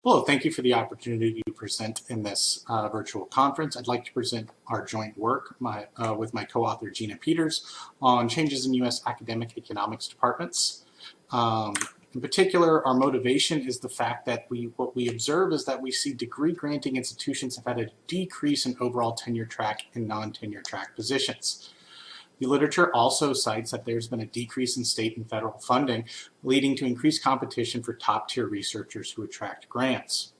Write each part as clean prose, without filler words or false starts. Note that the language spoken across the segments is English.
Hello, thank you for the opportunity to present in this virtual conference. I'd like to present our joint work with my co-author Gina Pieters on changes in U.S. academic economics departments. In particular, our motivation is the fact that what we observe is that we see degree granting institutions have had a decrease in overall tenure track and non-tenure track positions. The literature also cites that there's been a decrease in state and federal funding, leading to increased competition for top-tier researchers who attract grants.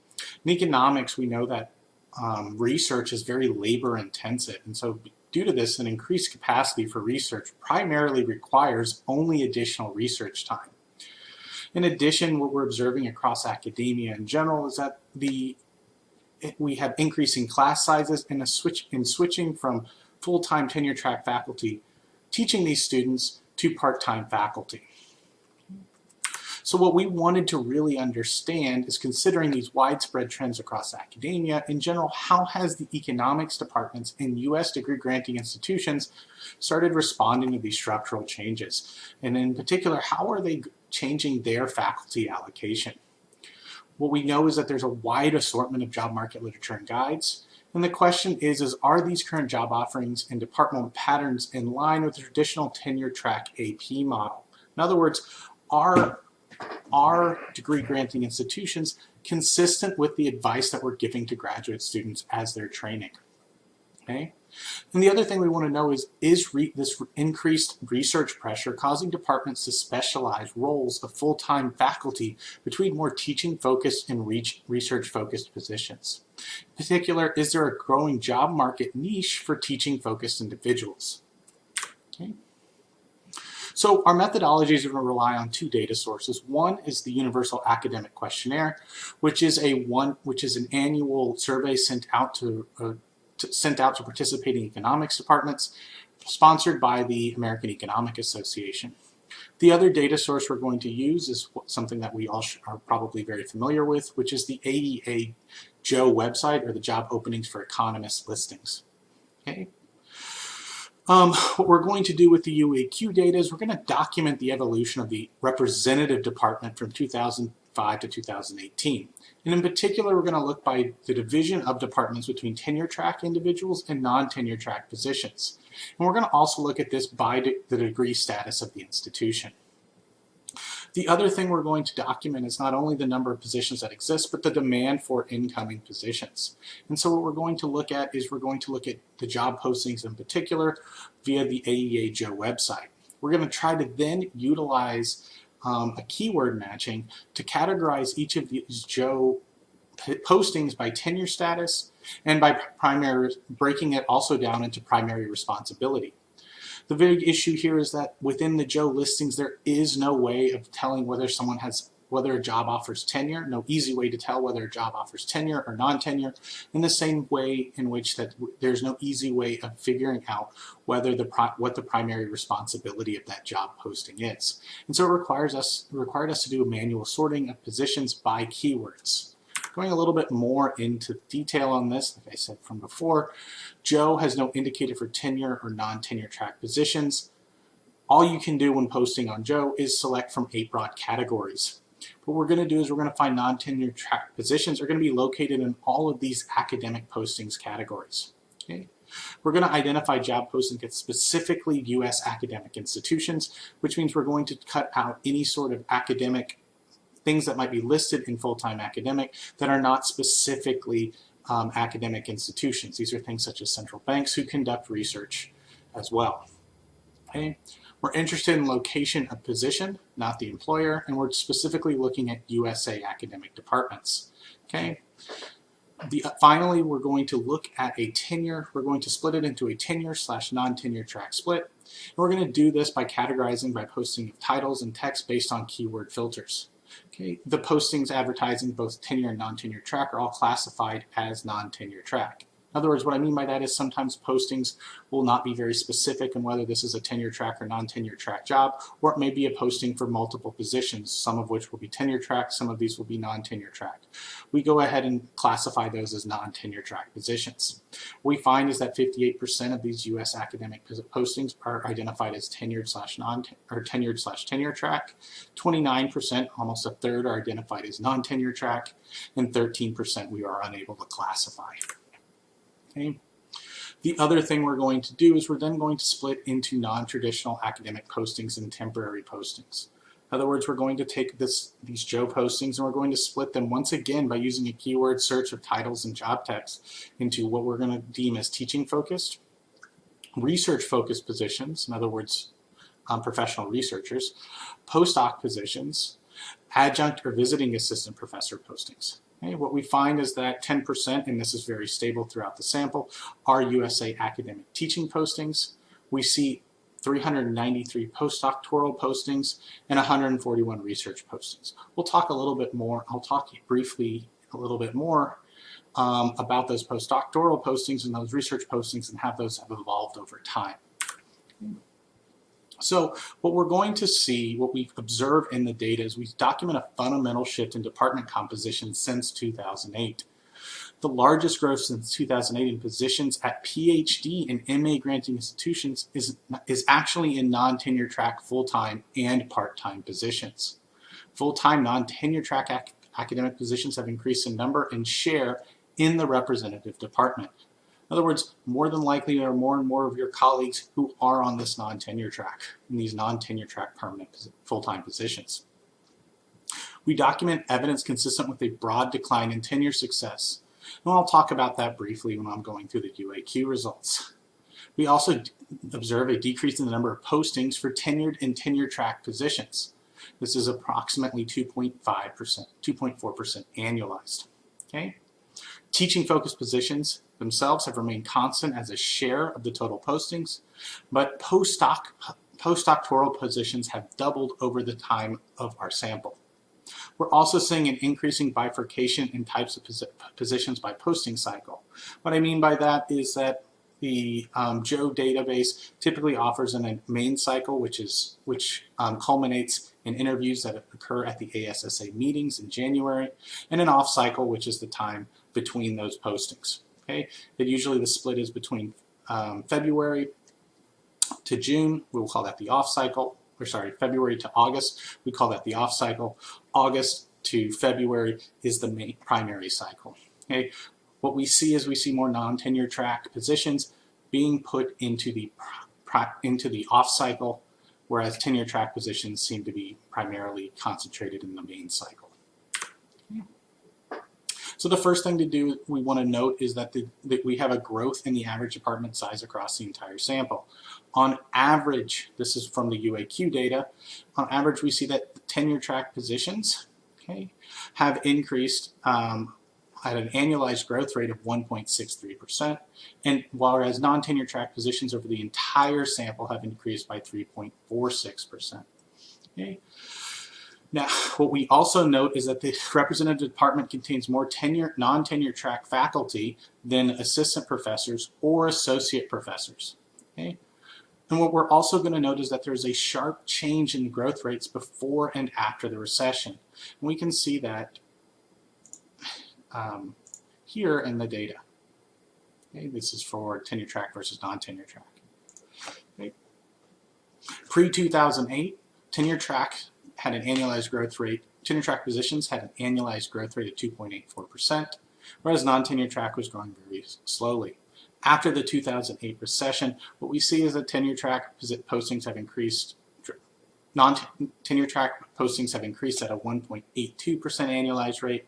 In economics, we know that research is very labor-intensive, and so due to this, an increased capacity for research primarily requires only additional research time. In addition, what we're observing across academia in general is that we have increasing class sizes and switching from full-time tenure track faculty teaching these students to part-time faculty. So what we wanted to really understand is, considering these widespread trends across academia, in general, how has the economics departments in U.S. degree granting institutions started responding to these structural changes? And in particular, how are they changing their faculty allocation? What we know is that there's a wide assortment of job market literature and guides. And the question is are these current job offerings and departmental patterns in line with the traditional tenure track AP model? In other words, are degree granting institutions consistent with the advice that we're giving to graduate students as they're training? Okay. And the other thing we want to know is this increased research pressure causing departments to specialize roles of full-time faculty between more teaching-focused and research-focused positions? In particular, is there a growing job market niche for teaching-focused individuals? Okay. So our methodologies are going to rely on two data sources. One is the Universal Academic Questionnaire, which is an annual survey sent out to participating economics departments, sponsored by the American Economic Association. The other data source we're going to use is something that we all are probably very familiar with, which is the AEA Joe website, or the Job Openings for Economists listings. Okay. What we're going to do with the UAQ data is we're going to document the evolution of the representative department from 2005 to 2018. And in particular, we're going to look by the division of departments between tenure track individuals and non-tenure track positions. And we're going to also look at this by the degree status of the institution. The other thing we're going to document is not only the number of positions that exist, but the demand for incoming positions. And so what we're going to look at is the job postings in particular via the AEA Joe website. We're going to try to then utilize a keyword matching to categorize each of these Joe postings by tenure status and by breaking it also down into primary responsibility. The big issue here is that within the Joe listings, there is no way of telling whether a job offers tenure, no easy way to tell whether a job offers tenure or non-tenure, in the same way in which that there's no easy way of figuring out whether what the primary responsibility of that job posting is. And so it required us to do a manual sorting of positions by keywords. Going a little bit more into detail on this, like I said from before, Joe has no indicator for tenure or non-tenure track positions. All you can do when posting on Joe is select from 8 broad categories. What we're going to do is we're going to find non-tenure track positions are going to be located in all of these academic postings categories. Okay? We're going to identify job postings at specifically U.S. academic institutions, which means we're going to cut out any sort of academic things that might be listed in full-time academic that are not specifically academic institutions. These are things such as central banks who conduct research as well. Okay. We're interested in location of position, not the employer, and we're specifically looking at USA academic departments. Okay. Finally, we're going to look at a tenure. We're going to split it into a tenure/non-tenure track split. And we're going to do this by categorizing by posting of titles and text based on keyword filters. Okay. The postings advertising both tenure and non-tenure track are all classified as non-tenure track. In other words, what I mean by that is sometimes postings will not be very specific in whether this is a tenure track or non-tenure track job, or it may be a posting for multiple positions, some of which will be tenure track, some of these will be non-tenure track. We go ahead and classify those as non-tenure track positions. What we find is that 58% of these U.S. academic postings are identified as tenured/tenure track, 29%, almost a third, are identified as non-tenure track, and 13% we are unable to classify. Okay. The other thing we're going to do is we're then going to split into non-traditional academic postings and temporary postings. In other words, we're going to take these Joe postings and we're going to split them once again by using a keyword search of titles and job text into what we're going to deem as teaching focused, research focused positions, in other words, professional researchers, postdoc positions, adjunct or visiting assistant professor postings. Okay, what we find is that 10%, and this is very stable throughout the sample, are USA academic teaching postings. We see 393 postdoctoral postings and 141 research postings. We'll talk a little bit more, I'll talk briefly a little bit more about those postdoctoral postings and those research postings and how those have evolved over time. So what we're going to see, what we've observed in the data is we document a fundamental shift in department composition since 2008. The largest growth since 2008 in positions at PhD and MA granting institutions is actually in non-tenure track full-time and part-time positions. Full-time non-tenure track academic positions have increased in number and share in the representative department. In other words, more than likely there are more and more of your colleagues who are on this non-tenure track, in these non-tenure track permanent full-time positions. We document evidence consistent with a broad decline in tenure success. And I'll talk about that briefly when I'm going through the UAQ results. We also observe a decrease in the number of postings for tenured and tenure track positions. This is approximately 2.4% annualized. Okay? Teaching focused positions themselves have remained constant as a share of the total postings, but postdoctoral positions have doubled over the time of our sample. We're also seeing an increasing bifurcation in types of positions by posting cycle. What I mean by that is that the Joe database typically offers a main cycle, which culminates in interviews that occur at the ASSA meetings in January, and an off cycle, which is the time between those postings. Okay, and usually the split is between February to June. We'll call that the off cycle. Or sorry, February to August. We call that the off cycle. August to February is the main primary cycle. Okay, what we see is we see more non-tenure track positions being put into the off cycle, whereas tenure track positions seem to be primarily concentrated in the main cycle. So the first thing to do we want to note is that we have a growth in the average department size across the entire sample. On average, this is from the UAQ data, on average we see that tenure track positions, okay, have increased at an annualized growth rate of 1.63%, and whereas non-tenure track positions over the entire sample have increased by 3.46%. Okay. Now, what we also note is that the representative department contains more non-tenure track faculty than assistant professors or associate professors. Okay? And what we're also going to note is that there's a sharp change in growth rates before and after the recession. And we can see that here in the data. Okay? This is for tenure track versus non-tenure track. Okay? Pre-2008, tenure track had an annualized growth rate, tenure track positions had an annualized growth rate of 2.84%, whereas non-tenure track was growing very slowly. After the 2008 recession, what we see is that tenure track postings have increased, non-tenure track postings have increased at a 1.82% annualized rate,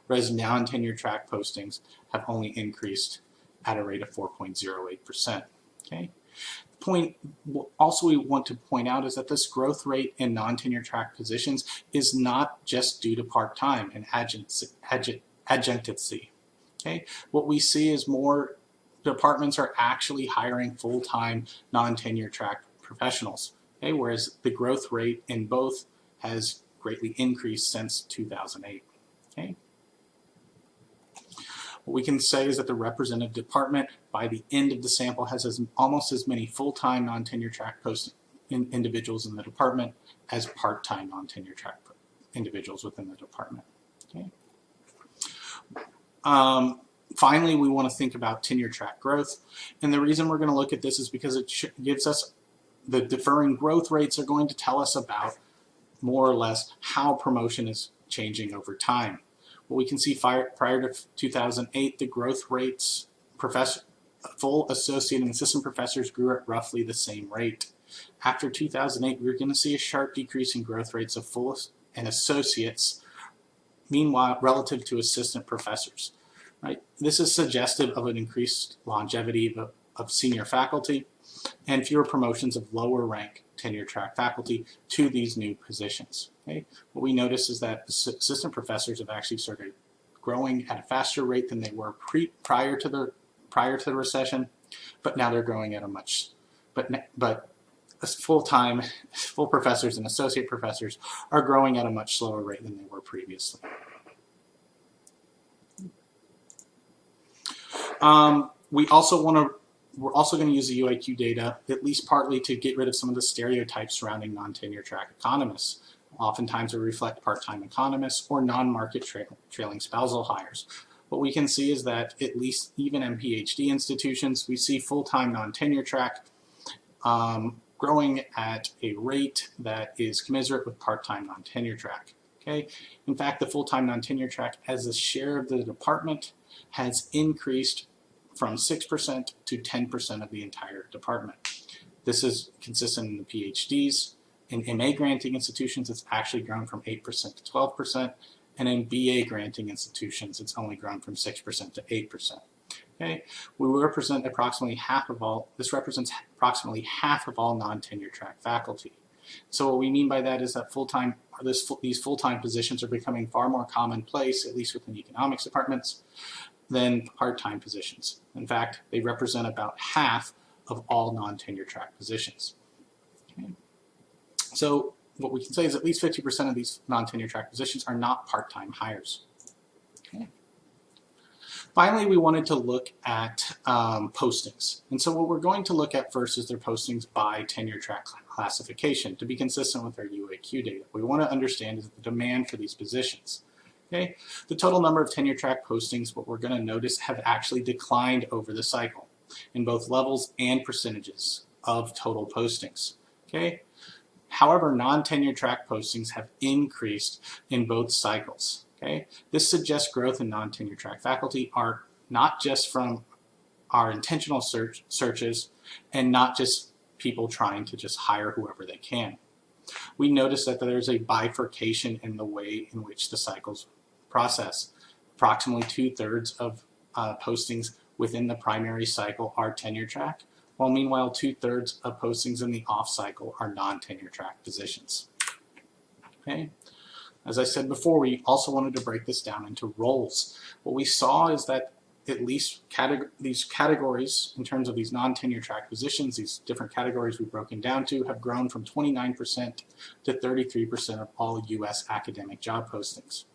whereas non-tenure track postings have only increased at a rate of 4.08%. Okay? Point also we want to point out is that this growth rate in non-tenure track positions is not just due to part-time and adjunctancy. Okay? What we see is more departments are actually hiring full-time non-tenure track professionals, okay? Whereas the growth rate in both has greatly increased since 2008. Okay? What we can say is that the representative department by the end of the sample has almost as many full-time non-tenure track individuals in the department as part-time non-tenure track individuals within the department. Okay. Finally, we want to think about tenure track growth. And the reason we're going to look at this is because it gives us the differing growth rates are going to tell us about more or less how promotion is changing over time. What we can see prior to 2008, the growth rates, full associate and assistant professors grew at roughly the same rate. After 2008, we're going to see a sharp decrease in growth rates of full and associates, meanwhile, relative to assistant professors. Right? This is suggestive of an increased longevity of senior faculty and fewer promotions of lower rank tenure track faculty to these new positions. Okay? What we notice is that assistant professors have actually started growing at a faster rate than they were prior to the recession, but now they're growing at a much, but full professors and associate professors are growing at a much slower rate than they were previously. We're also going to use the UIQ data, at least partly to get rid of some of the stereotypes surrounding non-tenure track economists. Oftentimes we reflect part-time economists or non-market trailing spousal hires. What we can see is that at least even in PhD institutions, we see full-time non-tenure track growing at a rate that is commensurate with part-time non-tenure track. Okay? In fact, the full-time non-tenure track as a share of the department has increased from 6% to 10% of the entire department. This is consistent in the PhDs. In MA granting institutions, it's actually grown from 8% to 12%, and in BA granting institutions, it's only grown from 6% to 8%. Okay, this represents approximately half of all non-tenure track faculty. So what we mean by that is that these full-time positions are becoming far more commonplace, at least within economics departments, than part-time positions. In fact, they represent about half of all non-tenure track positions. Okay. So what we can say is at least 50% of these non-tenure track positions are not part-time hires. Okay. Finally, we wanted to look at postings. And so what we're going to look at first is their postings by tenure track classification to be consistent with our UIQ data. What we want to understand is the demand for these positions. Okay? The total number of tenure track postings, what we're going to notice, have actually declined over the cycle in both levels and percentages of total postings. Okay? However, non-tenure track postings have increased in both cycles. Okay? This suggests growth in non-tenure track faculty are not just from our intentional searches and not just people trying to just hire whoever they can. We notice that there's a bifurcation in the way in which the cycles process. Approximately 2/3 of postings within the primary cycle are tenure track, while meanwhile 2/3 of postings in the off cycle are non-tenure track positions. Okay? As I said before, we also wanted to break this down into roles. What we saw is that at least these categories, in terms of these non-tenure track positions, these different categories we've broken down to, have grown from 29% to 33% of all U.S. academic job postings.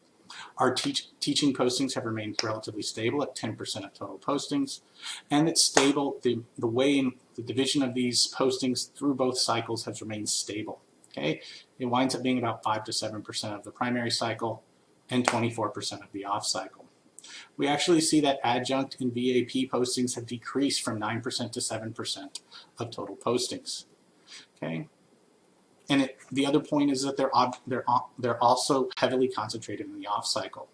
Our teaching postings have remained relatively stable at 10% of total postings, and it's stable. The way in the division of these postings through both cycles has remained stable. Okay, it winds up being about 5 to 7% of the primary cycle and 24% of the off cycle. We actually see that adjunct and VAP postings have decreased from 9% to 7% of total postings. Okay, and the other point is that they're also heavily concentrated in the off cycle.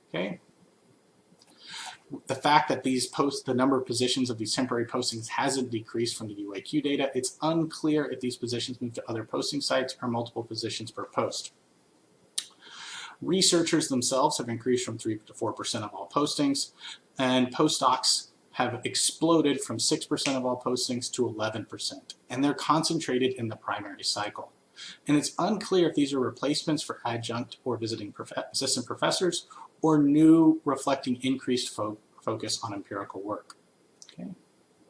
Okay, the fact that the number of positions of these temporary postings hasn't decreased from the UIQ data, it's unclear if these positions move to other posting sites or multiple positions per post. Researchers themselves have increased from 3 to 4% of all postings, and postdocs have exploded from 6% of all postings to 11%, and they're concentrated in the primary cycle. And it's unclear if these are replacements for adjunct or visiting assistant professors or new reflecting increased focus on empirical work. Okay.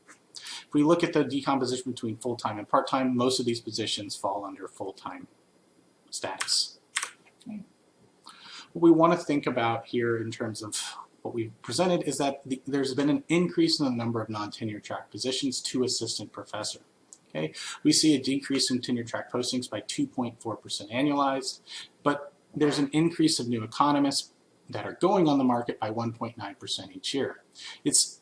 If we look at the decomposition between full-time and part-time, most of these positions fall under full-time status. Okay. What we want to think about here in terms of what we've presented is that there's been an increase in the number of non-tenure track positions to assistant professor. Okay, we see a decrease in tenure track postings by 2.4% annualized, but there's an increase of new economists that are going on the market by 1.9% each year.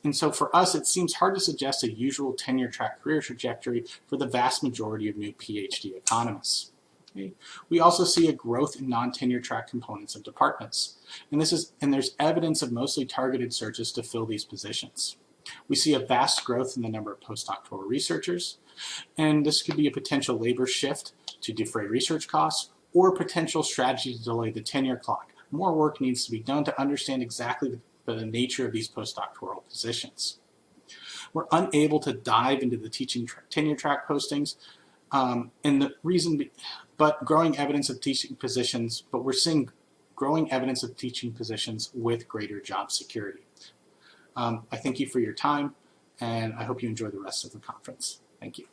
And so for us, it seems hard to suggest a usual tenure track career trajectory for the vast majority of new PhD economists. Okay. We also see a growth in non-tenure track components of departments, and there's evidence of mostly targeted searches to fill these positions. We see a vast growth in the number of postdoctoral researchers, and this could be a potential labor shift to defray research costs or a potential strategy to delay the tenure clock. More work needs to be done to understand exactly the nature of these postdoctoral positions. We're unable to dive into the tenure track postings, and the reason, but growing evidence of teaching positions, but we're seeing growing evidence of teaching positions with greater job security. I thank you for your time, and I hope you enjoy the rest of the conference. Thank you.